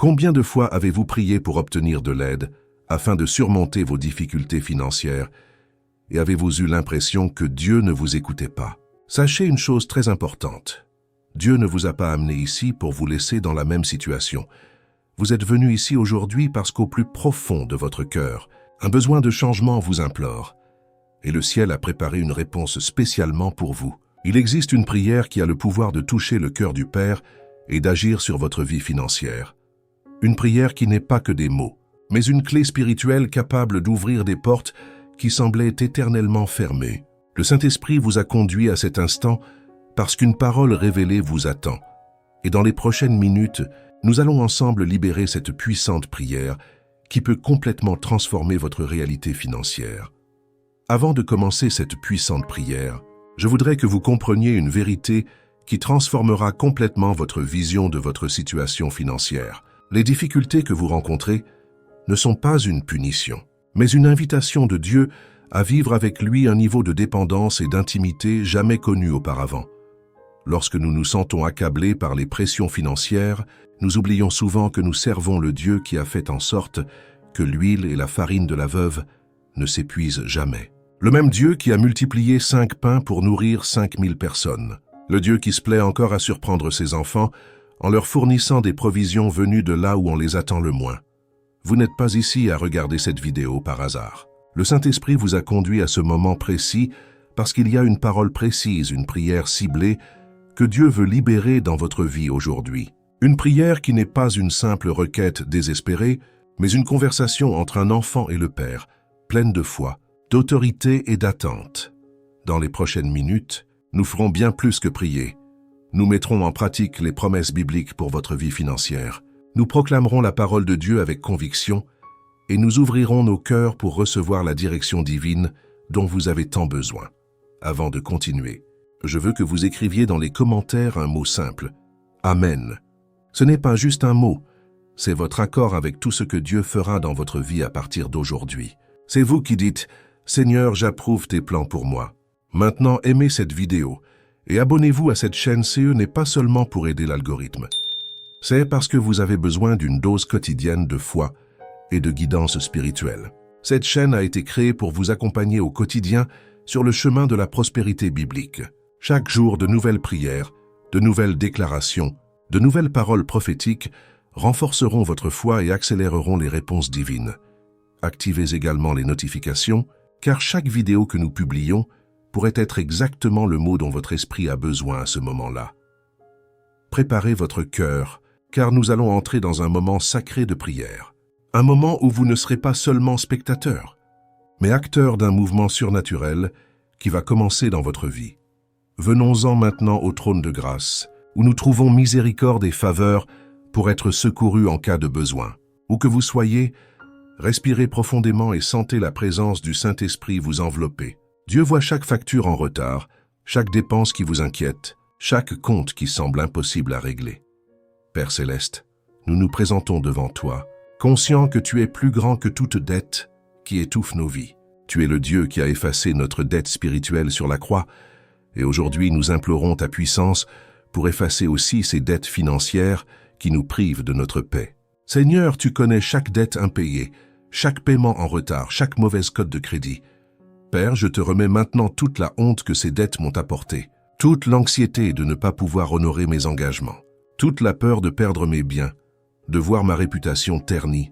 Combien de fois avez-vous prié pour obtenir de l'aide afin de surmonter vos difficultés financières et avez-vous eu l'impression que Dieu ne vous écoutait pas? Sachez une chose très importante. Dieu ne vous a pas amené ici pour vous laisser dans la même situation. Vous êtes venu ici aujourd'hui parce qu'au plus profond de votre cœur, un besoin de changement vous implore. Et le ciel a préparé une réponse spécialement pour vous. Il existe une prière qui a le pouvoir de toucher le cœur du Père et d'agir sur votre vie financière. Une prière qui n'est pas que des mots, mais une clé spirituelle capable d'ouvrir des portes qui semblaient éternellement fermées. Le Saint-Esprit vous a conduit à cet instant parce qu'une parole révélée vous attend. Et dans les prochaines minutes, nous allons ensemble libérer cette puissante prière qui peut complètement transformer votre réalité financière. Avant de commencer cette puissante prière, je voudrais que vous compreniez une vérité qui transformera complètement votre vision de votre situation financière. Les difficultés que vous rencontrez ne sont pas une punition, mais une invitation de Dieu à vivre avec lui un niveau de dépendance et d'intimité jamais connu auparavant. Lorsque nous nous sentons accablés par les pressions financières, nous oublions souvent que nous servons le Dieu qui a fait en sorte que l'huile et la farine de la veuve ne s'épuisent jamais. Le même Dieu qui a multiplié 5 pains pour nourrir 5000 personnes. Le Dieu qui se plaît encore à surprendre ses enfants en leur fournissant des provisions venues de là où on les attend le moins. Vous n'êtes pas ici à regarder cette vidéo par hasard. Le Saint-Esprit vous a conduit à ce moment précis parce qu'il y a une parole précise, une prière ciblée que Dieu veut libérer dans votre vie aujourd'hui. Une prière qui n'est pas une simple requête désespérée, mais une conversation entre un enfant et le Père, pleine de foi, d'autorité et d'attente. Dans les prochaines minutes, nous ferons bien plus que prier. Nous mettrons en pratique les promesses bibliques pour votre vie financière. Nous proclamerons la parole de Dieu avec conviction et nous ouvrirons nos cœurs pour recevoir la direction divine dont vous avez tant besoin. Avant de continuer, je veux que vous écriviez dans les commentaires un mot simple. Amen. Ce n'est pas juste un mot, c'est votre accord avec tout ce que Dieu fera dans votre vie à partir d'aujourd'hui. C'est vous qui dites « Seigneur, j'approuve tes plans pour moi ». Maintenant, aimez cette vidéo et abonnez-vous à cette chaîne CE n'est pas seulement pour aider l'algorithme. C'est parce que vous avez besoin d'une dose quotidienne de foi et de guidance spirituelle. Cette chaîne a été créée pour vous accompagner au quotidien sur le chemin de la prospérité biblique. Chaque jour, de nouvelles prières, de nouvelles déclarations, de nouvelles paroles prophétiques renforceront votre foi et accéléreront les réponses divines. Activez également les notifications, car chaque vidéo que nous publions pourrait être exactement le mot dont votre esprit a besoin à ce moment-là. Préparez votre cœur, car nous allons entrer dans un moment sacré de prière. Un moment où vous ne serez pas seulement spectateur, mais acteur d'un mouvement surnaturel qui va commencer dans votre vie. Venons-en maintenant au trône de grâce, où nous trouvons miséricorde et faveur pour être secourus en cas de besoin. Où que vous soyez, respirez profondément et sentez la présence du Saint-Esprit vous envelopper. Dieu voit chaque facture en retard, chaque dépense qui vous inquiète, chaque compte qui semble impossible à régler. Père Céleste, nous nous présentons devant toi, conscients que tu es plus grand que toute dette qui étouffe nos vies. Tu es le Dieu qui a effacé notre dette spirituelle sur la croix, et aujourd'hui nous implorons ta puissance pour effacer aussi ces dettes financières qui nous privent de notre paix. Seigneur, tu connais chaque dette impayée, chaque paiement en retard, chaque mauvaise cote de crédit. Père, je te remets maintenant toute la honte que ces dettes m'ont apportée, toute l'anxiété de ne pas pouvoir honorer mes engagements, toute la peur de perdre mes biens, de voir ma réputation ternie,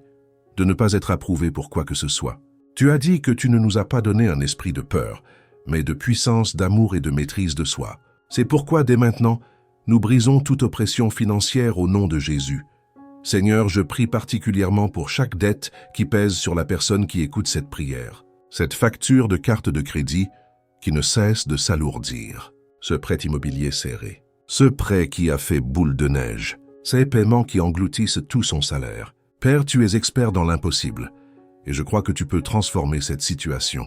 de ne pas être approuvé pour quoi que ce soit. Tu as dit que tu ne nous as pas donné un esprit de peur, mais de puissance, d'amour et de maîtrise de soi. C'est pourquoi dès maintenant, nous brisons toute oppression financière au nom de Jésus. Seigneur, je prie particulièrement pour chaque dette qui pèse sur la personne qui écoute cette prière. Cette facture de carte de crédit qui ne cesse de s'alourdir. Ce prêt immobilier serré. Ce prêt qui a fait boule de neige. Ces paiements qui engloutissent tout son salaire. Père, tu es expert dans l'impossible. Et je crois que tu peux transformer cette situation.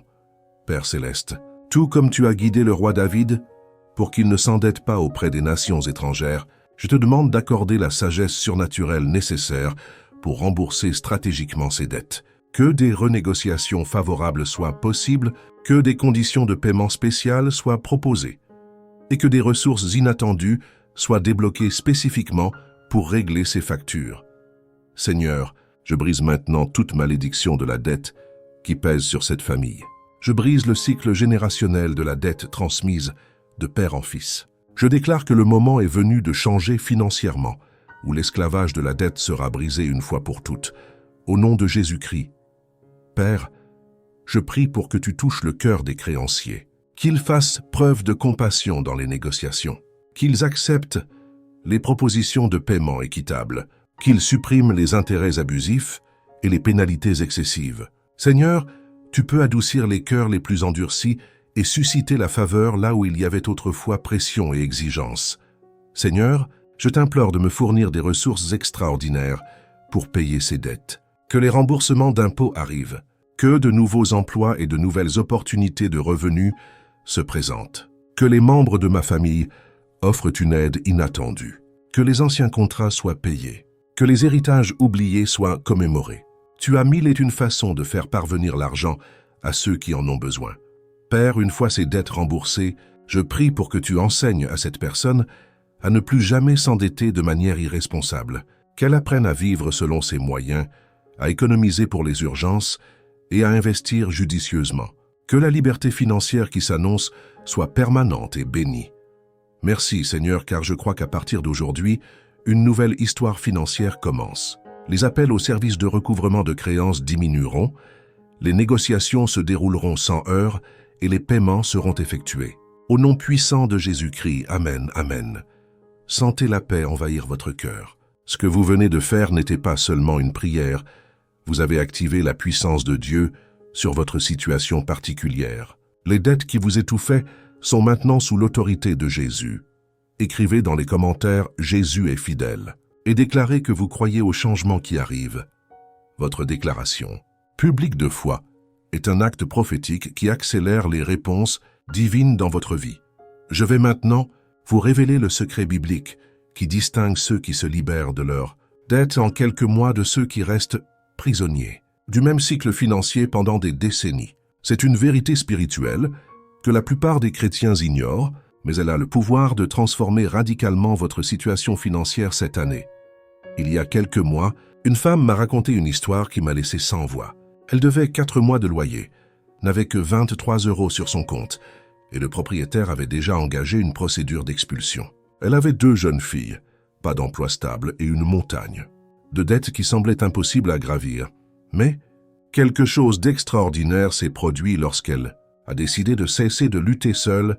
Père Céleste, tout comme tu as guidé le roi David, pour qu'il ne s'endette pas auprès des nations étrangères, je te demande d'accorder la sagesse surnaturelle nécessaire pour rembourser stratégiquement ses dettes. Que des renégociations favorables soient possibles, que des conditions de paiement spéciales soient proposées, et que des ressources inattendues soient débloquées spécifiquement pour régler ces factures. Seigneur, je brise maintenant toute malédiction de la dette qui pèse sur cette famille. Je brise le cycle générationnel de la dette transmise de père en fils. Je déclare que le moment est venu de changer financièrement, où l'esclavage de la dette sera brisé une fois pour toutes. Au nom de Jésus-Christ, Père, je prie pour que tu touches le cœur des créanciers, qu'ils fassent preuve de compassion dans les négociations, qu'ils acceptent les propositions de paiement équitables, qu'ils suppriment les intérêts abusifs et les pénalités excessives. Seigneur, tu peux adoucir les cœurs les plus endurcis et susciter la faveur là où il y avait autrefois pression et exigence. Seigneur, je t'implore de me fournir des ressources extraordinaires pour payer ces dettes. Que les remboursements d'impôts arrivent, que de nouveaux emplois et de nouvelles opportunités de revenus se présentent, que les membres de ma famille offrent une aide inattendue, que les anciens contrats soient payés, que les héritages oubliés soient commémorés. Tu as mille et une façons de faire parvenir l'argent à ceux qui en ont besoin. Père, une fois ces dettes remboursées, je prie pour que tu enseignes à cette personne à ne plus jamais s'endetter de manière irresponsable, qu'elle apprenne à vivre selon ses moyens, à économiser pour les urgences et à investir judicieusement. Que la liberté financière qui s'annonce soit permanente et bénie. Merci Seigneur, car je crois qu'à partir d'aujourd'hui, une nouvelle histoire financière commence. Les appels au service de recouvrement de créances diminueront, les négociations se dérouleront sans heurts et les paiements seront effectués. Au nom puissant de Jésus-Christ, Amen, Amen. Sentez la paix envahir votre cœur. Ce que vous venez de faire n'était pas seulement une prière, vous avez activé la puissance de Dieu sur votre situation particulière. Les dettes qui vous étouffaient sont maintenant sous l'autorité de Jésus. Écrivez dans les commentaires « Jésus est fidèle » et déclarez que vous croyez au changement qui arrive. Votre déclaration, publique de foi, est un acte prophétique qui accélère les réponses divines dans votre vie. Je vais maintenant vous révéler le secret biblique qui distingue ceux qui se libèrent de leurs dettes en quelques mois de ceux qui restent prisonniers du même cycle financier pendant des décennies. C'est une vérité spirituelle que la plupart des chrétiens ignorent, mais elle a le pouvoir de transformer radicalement votre situation financière cette année. Il y a quelques mois, une femme m'a raconté une histoire qui m'a laissé sans voix. Elle devait 4 mois de loyer, n'avait que 23 € sur son compte, et le propriétaire avait déjà engagé une procédure d'expulsion. Elle avait 2 jeunes filles, pas d'emploi stable et une montagne de dettes qui semblaient impossibles à gravir. Mais quelque chose d'extraordinaire s'est produit lorsqu'elle a décidé de cesser de lutter seule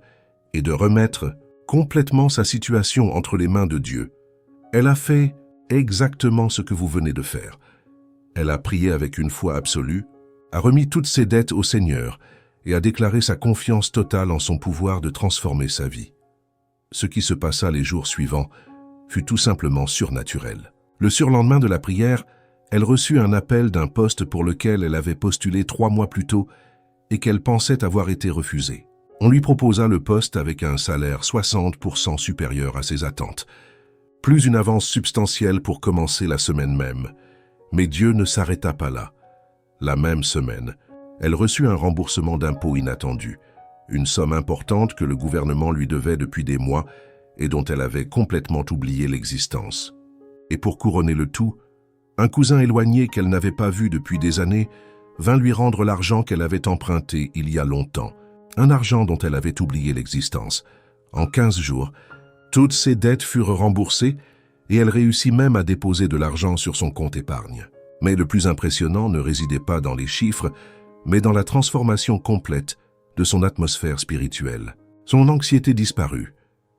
et de remettre complètement sa situation entre les mains de Dieu. Elle a fait exactement ce que vous venez de faire. Elle a prié avec une foi absolue, a remis toutes ses dettes au Seigneur et a déclaré sa confiance totale en son pouvoir de transformer sa vie. Ce qui se passa les jours suivants fut tout simplement surnaturel. Le surlendemain de la prière, elle reçut un appel d'un poste pour lequel elle avait postulé 3 mois plus tôt et qu'elle pensait avoir été refusée. On lui proposa le poste avec un salaire 60% supérieur à ses attentes, plus une avance substantielle pour commencer la semaine même. Mais Dieu ne s'arrêta pas là. La même semaine, elle reçut un remboursement d'impôts inattendu, une somme importante que le gouvernement lui devait depuis des mois et dont elle avait complètement oublié l'existence. Et pour couronner le tout, un cousin éloigné qu'elle n'avait pas vu depuis des années vint lui rendre l'argent qu'elle avait emprunté il y a longtemps, un argent dont elle avait oublié l'existence. En 15 jours, toutes ses dettes furent remboursées et elle réussit même à déposer de l'argent sur son compte épargne. Mais le plus impressionnant ne résidait pas dans les chiffres, mais dans la transformation complète de son atmosphère spirituelle. Son anxiété disparut.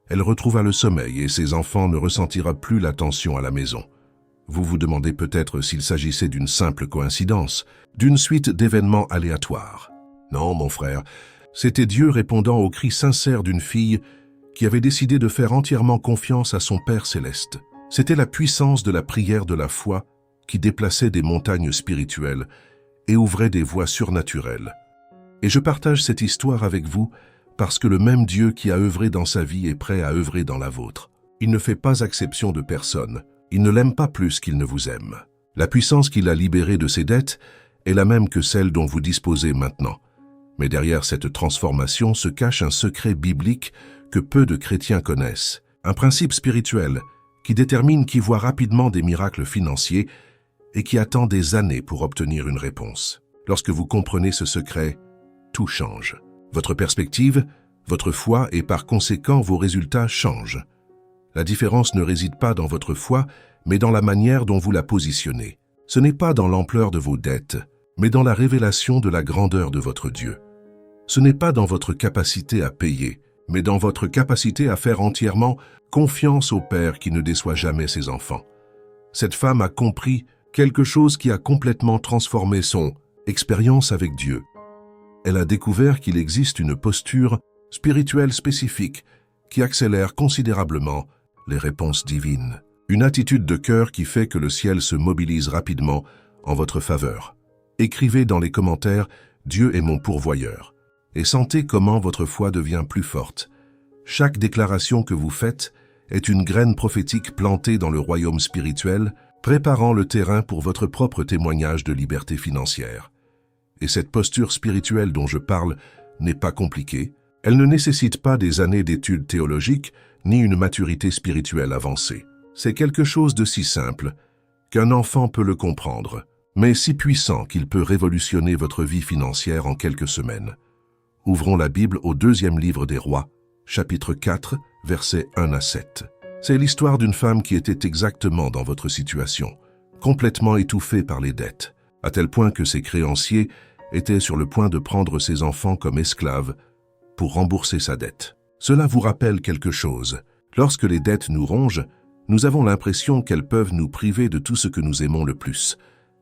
Elle retrouva le sommeil et ses enfants ne ressentirent plus la tension à la maison. Vous vous demandez peut-être s'il s'agissait d'une simple coïncidence, d'une suite d'événements aléatoires. Non, mon frère, c'était Dieu répondant au cri sincère d'une fille qui avait décidé de faire entièrement confiance à son Père céleste. C'était la puissance de la prière de la foi qui déplaçait des montagnes spirituelles et ouvrait des voies surnaturelles. Et je partage cette histoire avec vous parce que le même Dieu qui a œuvré dans sa vie est prêt à œuvrer dans la vôtre. Il ne fait pas exception de personne. Il ne l'aime pas plus qu'il ne vous aime. La puissance qu'il a libérée de ses dettes est la même que celle dont vous disposez maintenant. Mais derrière cette transformation se cache un secret biblique que peu de chrétiens connaissent. Un principe spirituel qui détermine qui voit rapidement des miracles financiers et qui attend des années pour obtenir une réponse. Lorsque vous comprenez ce secret, tout change. Votre perspective, votre foi et par conséquent vos résultats changent. La différence ne réside pas dans votre foi, mais dans la manière dont vous la positionnez. Ce n'est pas dans l'ampleur de vos dettes, mais dans la révélation de la grandeur de votre Dieu. Ce n'est pas dans votre capacité à payer, mais dans votre capacité à faire entièrement confiance au Père qui ne déçoit jamais ses enfants. Cette femme a compris quelque chose qui a complètement transformé son expérience avec Dieu. Elle a découvert qu'il existe une posture spirituelle spécifique qui accélère considérablement les réponses divines. Une attitude de cœur qui fait que le ciel se mobilise rapidement en votre faveur. Écrivez dans les commentaires « Dieu est mon pourvoyeur » et sentez comment votre foi devient plus forte. Chaque déclaration que vous faites est une graine prophétique plantée dans le royaume spirituel, préparant le terrain pour votre propre témoignage de liberté financière. Et cette posture spirituelle dont je parle n'est pas compliquée. Elle ne nécessite pas des années d'études théologiques ni une maturité spirituelle avancée. C'est quelque chose de si simple qu'un enfant peut le comprendre, mais si puissant qu'il peut révolutionner votre vie financière en quelques semaines. Ouvrons la Bible au 2e livre des Rois, chapitre 4, versets 1 à 7. C'est l'histoire d'une femme qui était exactement dans votre situation, complètement étouffée par les dettes, à tel point que ses créanciers étaient sur le point de prendre ses enfants comme esclaves pour rembourser sa dette. Cela vous rappelle quelque chose. Lorsque les dettes nous rongent, nous avons l'impression qu'elles peuvent nous priver de tout ce que nous aimons le plus.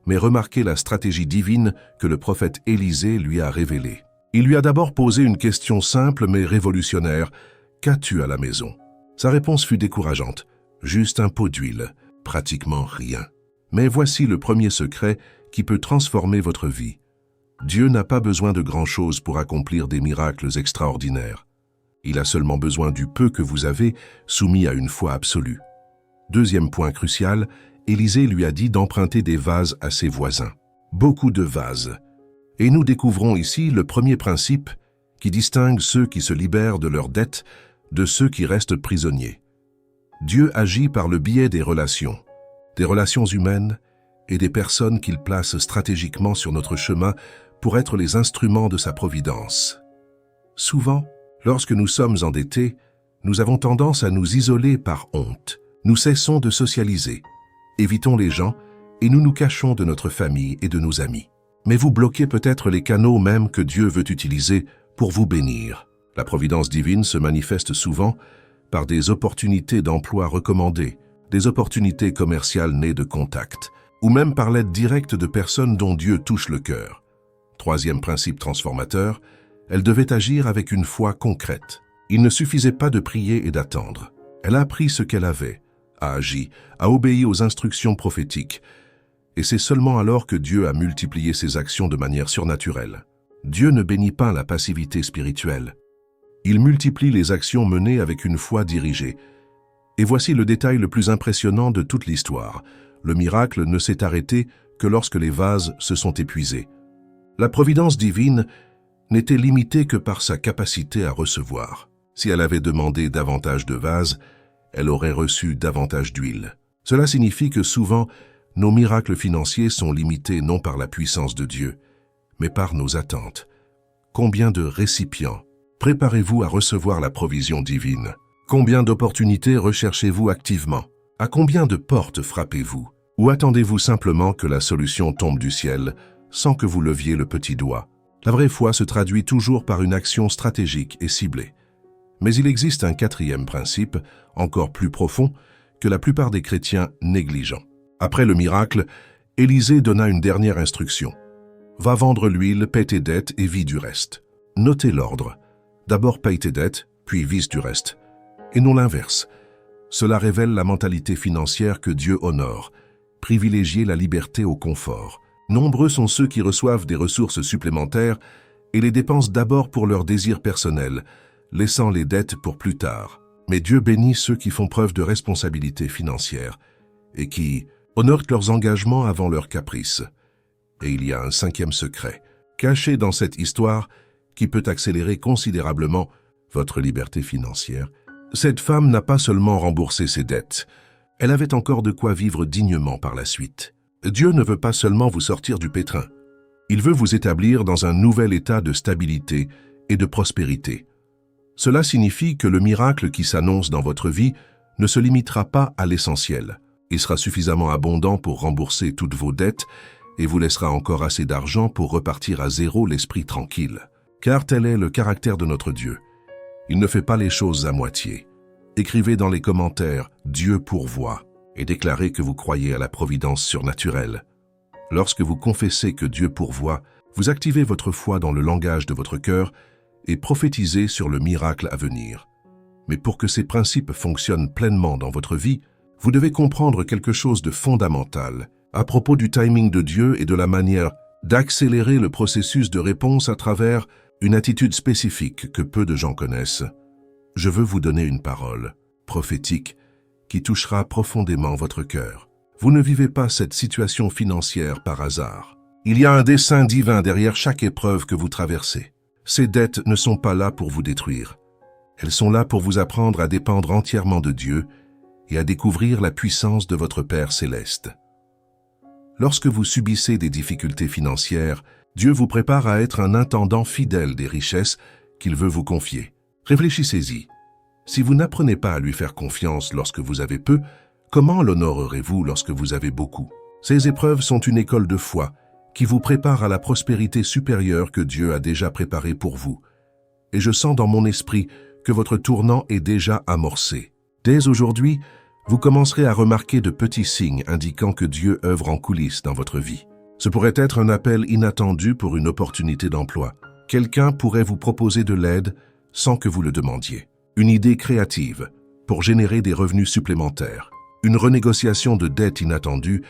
Mais remarquez la stratégie divine que le prophète Élisée lui a révélée. Il lui a d'abord posé une question simple mais révolutionnaire. « Qu'as-tu à la maison ?» Sa réponse fut décourageante. « Juste un pot d'huile, pratiquement rien. » Mais voici le premier secret qui peut transformer votre vie. Dieu n'a pas besoin de grand-chose pour accomplir des miracles extraordinaires. Il a seulement besoin du peu que vous avez, soumis à une foi absolue. Deuxième point crucial, Élisée lui a dit d'emprunter des vases à ses voisins. Beaucoup de vases. Et nous découvrons ici le premier principe qui distingue ceux qui se libèrent de leurs dettes de ceux qui restent prisonniers. Dieu agit par le biais des relations humaines et des personnes qu'il place stratégiquement sur notre chemin pour être les instruments de sa providence. Souvent, lorsque nous sommes endettés, nous avons tendance à nous isoler par honte. Nous cessons de socialiser, évitons les gens et nous nous cachons de notre famille et de nos amis. Mais vous bloquez peut-être les canaux même que Dieu veut utiliser pour vous bénir. La providence divine se manifeste souvent par des opportunités d'emploi recommandées, des opportunités commerciales nées de contacts, ou même par l'aide directe de personnes dont Dieu touche le cœur. Troisième principe transformateur, elle devait agir avec une foi concrète. Il ne suffisait pas de prier et d'attendre. Elle a appris ce qu'elle avait, a agi, a obéi aux instructions prophétiques. Et c'est seulement alors que Dieu a multiplié ses actions de manière surnaturelle. Dieu ne bénit pas la passivité spirituelle. Il multiplie les actions menées avec une foi dirigée. Et voici le détail le plus impressionnant de toute l'histoire. Le miracle ne s'est arrêté que lorsque les vases se sont épuisés. La providence divine n'était limitée que par sa capacité à recevoir. Si elle avait demandé davantage de vases, elle aurait reçu davantage d'huile. Cela signifie que souvent, nos miracles financiers sont limités non par la puissance de Dieu, mais par nos attentes. Combien de récipients préparez-vous à recevoir la provision divine? Combien d'opportunités recherchez-vous activement? À combien de portes frappez-vous? Ou attendez-vous simplement que la solution tombe du ciel sans que vous leviez le petit doigt? La vraie foi se traduit toujours par une action stratégique et ciblée. Mais il existe un quatrième principe, encore plus profond, que la plupart des chrétiens négligent. Après le miracle, Élisée donna une dernière instruction. « Va vendre l'huile, paie tes dettes et vis du reste. » Notez l'ordre. D'abord paye tes dettes, puis vis du reste. Et non l'inverse. Cela révèle la mentalité financière que Dieu honore. Privilégier la liberté au confort. Nombreux sont ceux qui reçoivent des ressources supplémentaires et les dépensent d'abord pour leurs désirs personnels, laissant les dettes pour plus tard. Mais Dieu bénit ceux qui font preuve de responsabilité financière et qui honorent leurs engagements avant leurs caprices. Et il y a un cinquième secret, caché dans cette histoire, qui peut accélérer considérablement votre liberté financière. Cette femme n'a pas seulement remboursé ses dettes, elle avait encore de quoi vivre dignement par la suite. Dieu ne veut pas seulement vous sortir du pétrin. Il veut vous établir dans un nouvel état de stabilité et de prospérité. Cela signifie que le miracle qui s'annonce dans votre vie ne se limitera pas à l'essentiel. Il sera suffisamment abondant pour rembourser toutes vos dettes et vous laissera encore assez d'argent pour repartir à zéro l'esprit tranquille. Car tel est le caractère de notre Dieu. Il ne fait pas les choses à moitié. Écrivez dans les commentaires « Dieu pourvoit » et déclarez que vous croyez à la providence surnaturelle. Lorsque vous confessez que Dieu pourvoit, vous activez votre foi dans le langage de votre cœur et prophétisez sur le miracle à venir. Mais pour que ces principes fonctionnent pleinement dans votre vie, vous devez comprendre quelque chose de fondamental à propos du timing de Dieu et de la manière d'accélérer le processus de réponse à travers une attitude spécifique que peu de gens connaissent. Je veux vous donner une parole prophétique qui touchera profondément votre cœur. Vous ne vivez pas cette situation financière par hasard. Il y a un dessein divin derrière chaque épreuve que vous traversez. Ces dettes ne sont pas là pour vous détruire. Elles sont là pour vous apprendre à dépendre entièrement de Dieu et à découvrir la puissance de votre Père céleste. Lorsque vous subissez des difficultés financières, Dieu vous prépare à être un intendant fidèle des richesses qu'il veut vous confier. Réfléchissez-y. Si vous n'apprenez pas à lui faire confiance lorsque vous avez peu, comment l'honorerez-vous lorsque vous avez beaucoup? Ces épreuves sont une école de foi qui vous prépare à la prospérité supérieure que Dieu a déjà préparée pour vous. Et je sens dans mon esprit que votre tournant est déjà amorcé. Dès aujourd'hui, vous commencerez à remarquer de petits signes indiquant que Dieu œuvre en coulisses dans votre vie. Ce pourrait être un appel inattendu pour une opportunité d'emploi. Quelqu'un pourrait vous proposer de l'aide sans que vous le demandiez. Une idée créative pour générer des revenus supplémentaires. Une renégociation de dettes inattendues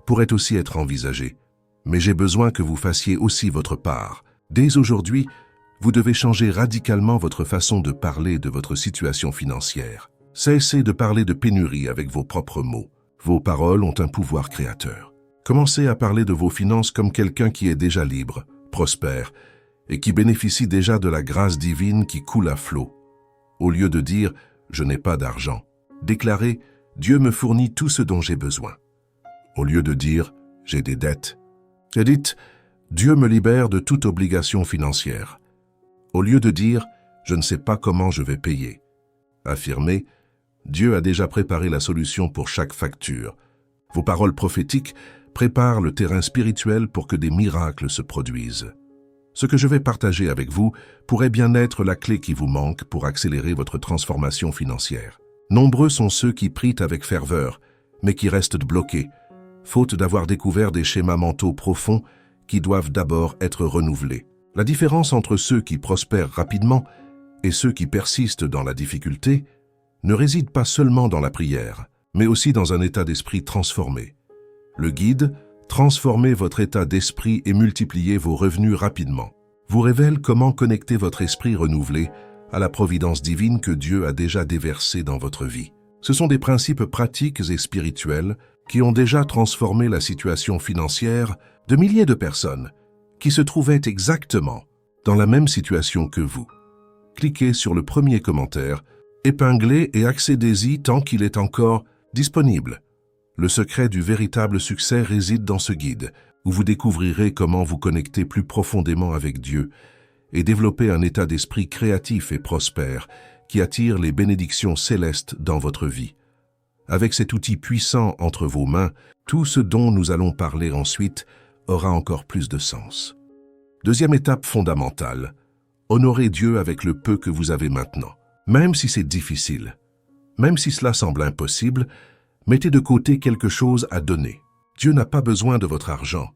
pourrait aussi être envisagée. Mais j'ai besoin que vous fassiez aussi votre part. Dès aujourd'hui, vous devez changer radicalement votre façon de parler de votre situation financière. Cessez de parler de pénurie avec vos propres mots. Vos paroles ont un pouvoir créateur. Commencez à parler de vos finances comme quelqu'un qui est déjà libre, prospère, et qui bénéficie déjà de la grâce divine qui coule à flot. Au lieu de dire « je n'ai pas d'argent », déclarez « Dieu me fournit tout ce dont j'ai besoin ». Au lieu de dire « j'ai des dettes », dites « Dieu me libère de toute obligation financière ». Au lieu de dire « je ne sais pas comment je vais payer », affirmez « Dieu a déjà préparé la solution pour chaque facture ». Vos paroles prophétiques préparent le terrain spirituel pour que des miracles se produisent. Ce que je vais partager avec vous pourrait bien être la clé qui vous manque pour accélérer votre transformation financière. Nombreux sont ceux qui prient avec ferveur, mais qui restent bloqués, faute d'avoir découvert des schémas mentaux profonds qui doivent d'abord être renouvelés. La différence entre ceux qui prospèrent rapidement et ceux qui persistent dans la difficulté ne réside pas seulement dans la prière, mais aussi dans un état d'esprit transformé. Le guide, transformez votre état d'esprit et multipliez vos revenus rapidement, vous révèle comment connecter votre esprit renouvelé à la providence divine que Dieu a déjà déversée dans votre vie. Ce sont des principes pratiques et spirituels qui ont déjà transformé la situation financière de milliers de personnes qui se trouvaient exactement dans la même situation que vous. Cliquez sur le premier commentaire, épinglez et accédez-y tant qu'il est encore disponible. Le secret du véritable succès réside dans ce guide, où vous découvrirez comment vous connecter plus profondément avec Dieu et développer un état d'esprit créatif et prospère qui attire les bénédictions célestes dans votre vie. Avec cet outil puissant entre vos mains, tout ce dont nous allons parler ensuite aura encore plus de sens. Deuxième étape fondamentale, honorez Dieu avec le peu que vous avez maintenant. Même si c'est difficile, même si cela semble impossible, mettez de côté quelque chose à donner. Dieu n'a pas besoin de votre argent,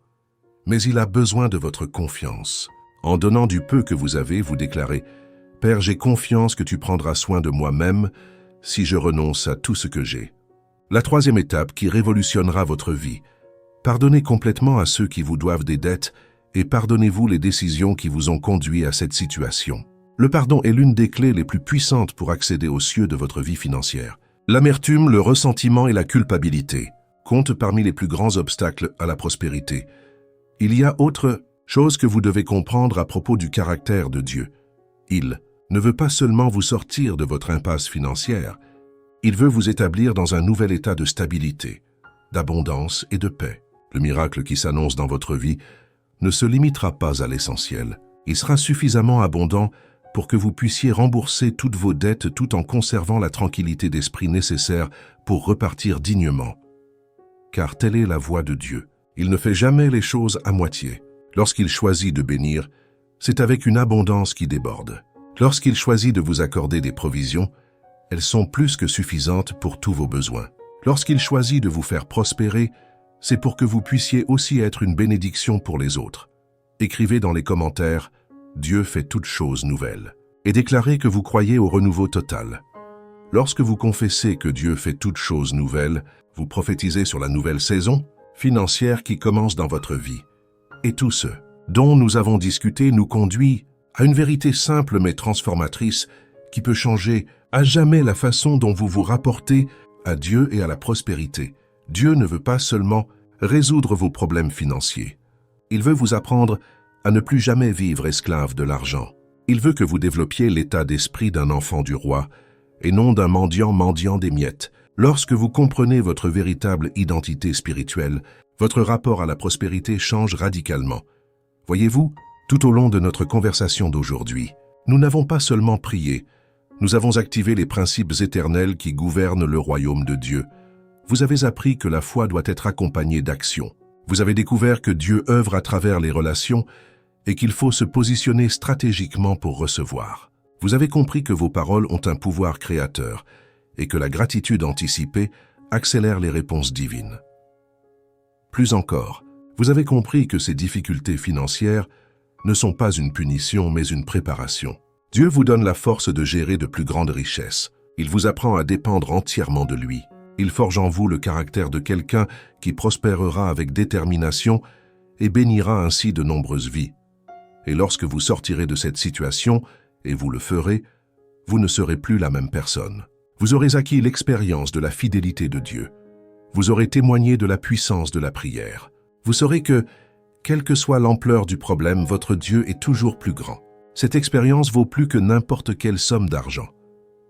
mais il a besoin de votre confiance. En donnant du peu que vous avez, vous déclarez « Père, j'ai confiance que tu prendras soin de moi-même si je renonce à tout ce que j'ai. » La troisième étape qui révolutionnera votre vie, pardonnez complètement à ceux qui vous doivent des dettes et pardonnez-vous les décisions qui vous ont conduit à cette situation. Le pardon est l'une des clés les plus puissantes pour accéder aux cieux de votre vie financière. L'amertume, le ressentiment et la culpabilité comptent parmi les plus grands obstacles à la prospérité. Il y a autre chose que vous devez comprendre à propos du caractère de Dieu. Il ne veut pas seulement vous sortir de votre impasse financière, il veut vous établir dans un nouvel état de stabilité, d'abondance et de paix. Le miracle qui s'annonce dans votre vie ne se limitera pas à l'essentiel. Il sera suffisamment abondant pour que vous puissiez rembourser toutes vos dettes tout en conservant la tranquillité d'esprit nécessaire pour repartir dignement. Car telle est la voie de Dieu. Il ne fait jamais les choses à moitié. Lorsqu'il choisit de bénir, c'est avec une abondance qui déborde. Lorsqu'il choisit de vous accorder des provisions, elles sont plus que suffisantes pour tous vos besoins. Lorsqu'il choisit de vous faire prospérer, c'est pour que vous puissiez aussi être une bénédiction pour les autres. Écrivez dans les commentaires « Dieu fait toutes choses nouvelles » et déclarez que vous croyez au renouveau total. Lorsque vous confessez que Dieu fait toutes choses nouvelles, vous prophétisez sur la nouvelle saison financière qui commence dans votre vie. Et tout ce dont nous avons discuté nous conduit à une vérité simple mais transformatrice qui peut changer à jamais la façon dont vous vous rapportez à Dieu et à la prospérité. Dieu ne veut pas seulement résoudre vos problèmes financiers. Il veut vous apprendre à ne plus jamais vivre esclave de l'argent. Il veut que vous développiez l'état d'esprit d'un enfant du roi et non d'un mendiant des miettes. Lorsque vous comprenez votre véritable identité spirituelle, votre rapport à la prospérité change radicalement. Voyez-vous, tout au long de notre conversation d'aujourd'hui, nous n'avons pas seulement prié, nous avons activé les principes éternels qui gouvernent le royaume de Dieu. Vous avez appris que la foi doit être accompagnée d'action. Vous avez découvert que Dieu œuvre à travers les relations et qu'il faut se positionner stratégiquement pour recevoir. Vous avez compris que vos paroles ont un pouvoir créateur et que la gratitude anticipée accélère les réponses divines. Plus encore, vous avez compris que ces difficultés financières ne sont pas une punition mais une préparation. Dieu vous donne la force de gérer de plus grandes richesses. Il vous apprend à dépendre entièrement de lui. Il forge en vous le caractère de quelqu'un qui prospérera avec détermination et bénira ainsi de nombreuses vies. Et lorsque vous sortirez de cette situation, et vous le ferez, vous ne serez plus la même personne. Vous aurez acquis l'expérience de la fidélité de Dieu. Vous aurez témoigné de la puissance de la prière. Vous saurez que, quelle que soit l'ampleur du problème, votre Dieu est toujours plus grand. Cette expérience vaut plus que n'importe quelle somme d'argent.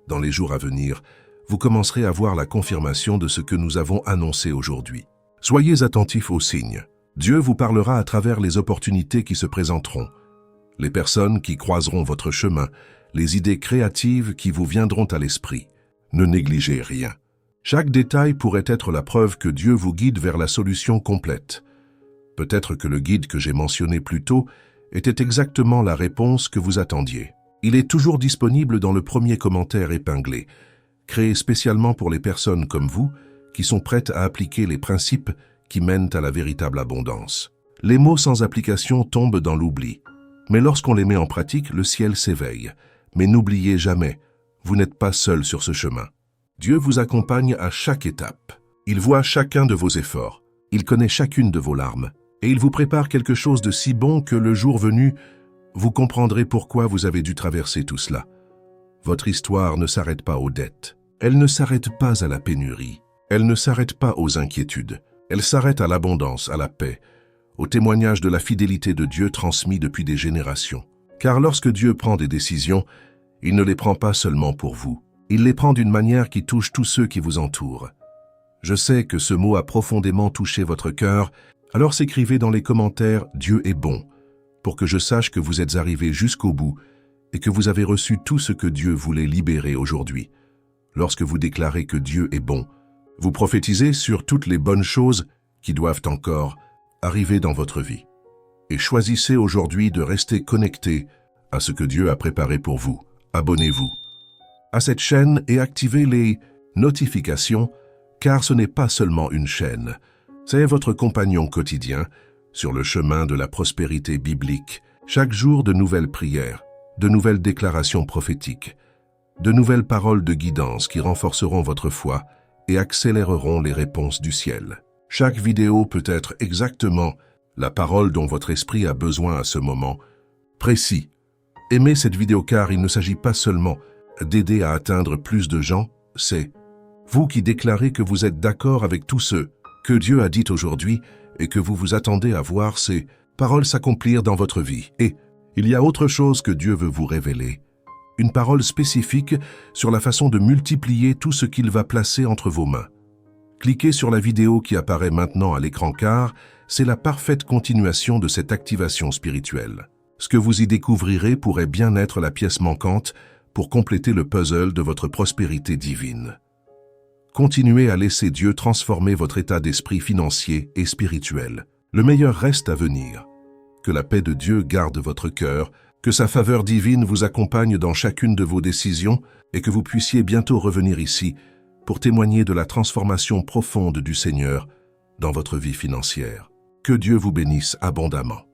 Dans les jours à venir, vous commencerez à voir la confirmation de ce que nous avons annoncé aujourd'hui. Soyez attentifs aux signes. Dieu vous parlera à travers les opportunités qui se présenteront, les personnes qui croiseront votre chemin, les idées créatives qui vous viendront à l'esprit. Ne négligez rien. Chaque détail pourrait être la preuve que Dieu vous guide vers la solution complète. Peut-être que le guide que j'ai mentionné plus tôt était exactement la réponse que vous attendiez. Il est toujours disponible dans le premier commentaire épinglé, créé spécialement pour les personnes comme vous qui sont prêtes à appliquer les principes qui mènent à la véritable abondance. Les mots sans application tombent dans l'oubli, mais lorsqu'on les met en pratique, le ciel s'éveille. Mais n'oubliez jamais, vous n'êtes pas seul sur ce chemin. Dieu vous accompagne à chaque étape. Il voit chacun de vos efforts, il connaît chacune de vos larmes, et il vous prépare quelque chose de si bon que le jour venu, vous comprendrez pourquoi vous avez dû traverser tout cela. Votre histoire ne s'arrête pas aux dettes. Elle ne s'arrête pas à la pénurie. Elle ne s'arrête pas aux inquiétudes. Elle s'arrête à l'abondance, à la paix, au témoignage de la fidélité de Dieu transmis depuis des générations. Car lorsque Dieu prend des décisions, il ne les prend pas seulement pour vous. Il les prend d'une manière qui touche tous ceux qui vous entourent. Je sais que ce mot a profondément touché votre cœur, alors s'écrivez dans les commentaires « Dieu est bon » pour que je sache que vous êtes arrivé jusqu'au bout et que vous avez reçu tout ce que Dieu voulait libérer aujourd'hui. Lorsque vous déclarez que Dieu est bon, vous prophétisez sur toutes les bonnes choses qui doivent encore arriver dans votre vie. Et choisissez aujourd'hui de rester connecté à ce que Dieu a préparé pour vous. Abonnez-vous à cette chaîne et activez les notifications, car ce n'est pas seulement une chaîne, c'est votre compagnon quotidien sur le chemin de la prospérité biblique. Chaque jour de nouvelles prières, de nouvelles déclarations prophétiques, de nouvelles paroles de guidance qui renforceront votre foi et accéléreront les réponses du ciel. Chaque vidéo peut être exactement la parole dont votre esprit a besoin à ce moment précis. Aimez cette vidéo car il ne s'agit pas seulement d'aider à atteindre plus de gens, c'est vous qui déclarez que vous êtes d'accord avec tout ce que Dieu a dit aujourd'hui et que vous vous attendez à voir ces paroles s'accomplir dans votre vie. Et il y a autre chose que Dieu veut vous révéler. Une parole spécifique sur la façon de multiplier tout ce qu'il va placer entre vos mains. Cliquez sur la vidéo qui apparaît maintenant à l'écran car c'est la parfaite continuation de cette activation spirituelle. Ce que vous y découvrirez pourrait bien être la pièce manquante pour compléter le puzzle de votre prospérité divine. Continuez à laisser Dieu transformer votre état d'esprit financier et spirituel. Le meilleur reste à venir. Que la paix de Dieu garde votre cœur, que sa faveur divine vous accompagne dans chacune de vos décisions et que vous puissiez bientôt revenir ici pour témoigner de la transformation profonde du Seigneur dans votre vie financière. Que Dieu vous bénisse abondamment.